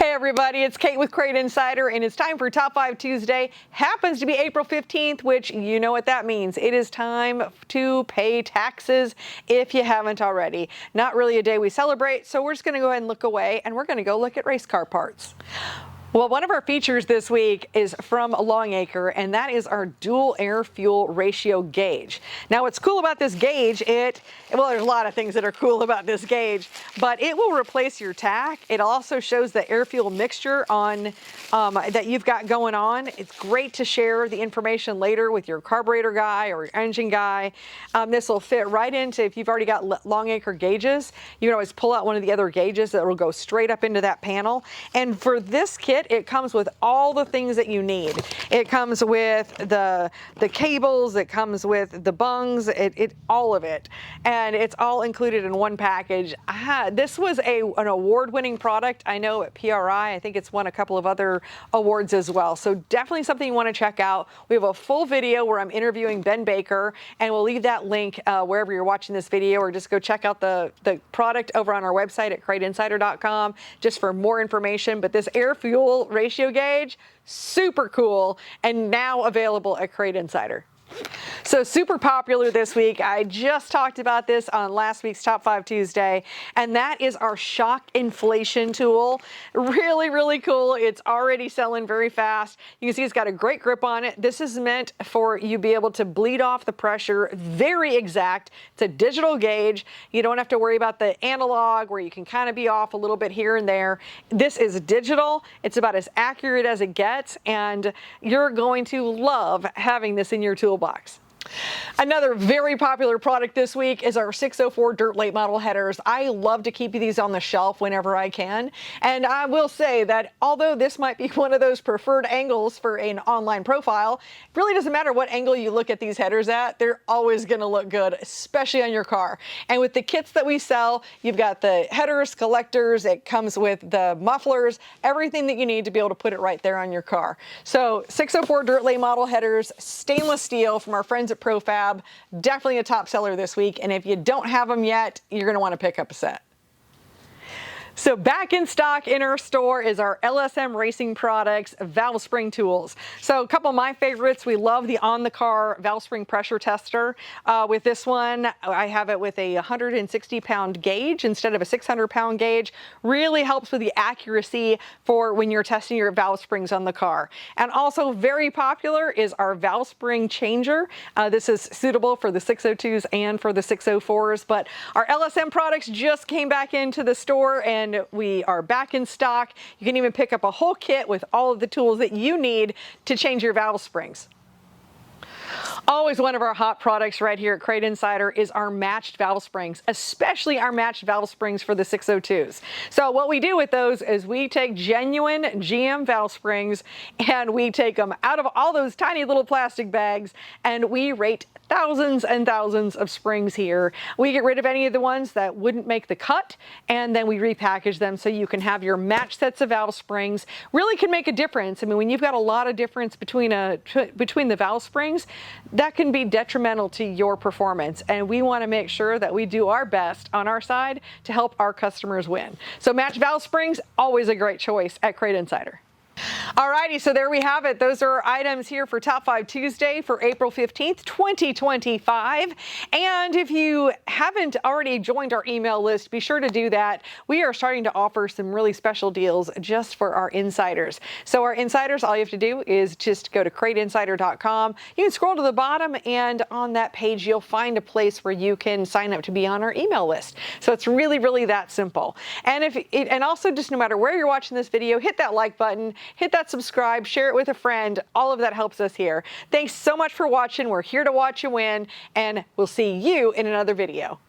Hey everybody, it's Kate with Crate Insider, and it's time for Top 5 Tuesday. Happens to be April 15th, which you know what that means. It is time to pay taxes if you haven't already. Not really a day we celebrate, so we're just going to go ahead and look away, and we're going to go look at race car parts. Well, one of our features this week is from Longacre, and that is our dual air fuel ratio gauge. Now, what's cool about this gauge, well, there's a lot of things that are cool about this gauge, but it will replace your tach. It also shows the air fuel mixture on that you've got going on. It's great to share the information later with your carburetor guy or your engine guy. This will fit right into, if you've already got Longacre gauges, you can always pull out one of the other gauges that will go straight up into that panel. And for this kit, it comes with all the things that you need. It comes with the cables, it comes with the bungs, all of it. And it's all included in one package. This was an award-winning product. I know at PRI, I think it's won a couple of other awards as well. So definitely something you want to check out. We have a full video where I'm interviewing Ben Baker, and we'll leave that link wherever you're watching this video, or just go check out the product over on our website at CrateInsider.com just for more information. But this air fuel ratio gauge, super cool, and now available at Crate Insider. So super popular this week. I just talked about this on last week's Top 5 Tuesday, and that is our shock inflation tool. Really, really cool. It's already selling very fast. You can see it's got a great grip on it. This is meant for you to be able to bleed off the pressure. Very exact. It's a digital gauge. You don't have to worry about the analog where you can kind of be off a little bit here and there. This is digital. It's about as accurate as it gets, and you're going to love having this in your toolbox. Another very popular product this week is our 604 Dirt Late Model headers. I love to keep these on the shelf whenever I can. And I will say that although this might be one of those preferred angles for an online profile, it really doesn't matter what angle you look at these headers at, they're always going to look good, especially on your car. And with the kits that we sell, you've got the headers, collectors, it comes with the mufflers, everything that you need to be able to put it right there on your car. So 604 Dirt Late Model headers, stainless steel from our friends at ProFab, definitely a top seller this week, and if you don't have them yet, you're going to want to pick up a set. So back in stock in our store is our LSM Racing Products valve spring tools. So a couple of my favorites, we love the on-the-car valve spring pressure tester. With this one, I have it with a 160-pound gauge instead of a 600-pound gauge. Really helps with the accuracy for when you're testing your valve springs on the car. And also very popular is our valve spring changer. This is suitable for the 602s and for the 604s, but our LSM products just came back into the store, and we are back in stock. You can even pick up a whole kit with all of the tools that you need to change your valve springs. Always one of our hot products right here at Crate Insider is our matched valve springs, especially our matched valve springs for the 602s. So what we do with those is we take genuine GM valve springs and we take them out of all those tiny little plastic bags, and we rate thousands and thousands of springs here. We get rid of any of the ones that wouldn't make the cut, and then we repackage them so you can have your matched sets of valve springs. Really can make a difference. I mean, when you've got a lot of difference between the valve springs, that can be detrimental to your performance, and we want to make sure that we do our best on our side to help our customers win. So matched valve springs, always a great choice at Crate Insider. Alrighty, so there we have it. Those are our items here for Top 5 Tuesday for April 15th, 2025. And if you haven't already joined our email list, be sure to do that. We are starting to offer some really special deals just for our insiders. So our insiders, all you have to do is just go to CrateInsider.com. You can scroll to the bottom, and on that page, you'll find a place where you can sign up to be on our email list. So it's really, really that simple. And and also, just no matter where you're watching this video, hit that like button. Hit that subscribe, share it with a friend. All of that helps us here. Thanks so much for watching. We're here to watch you win, and we'll see you in another video.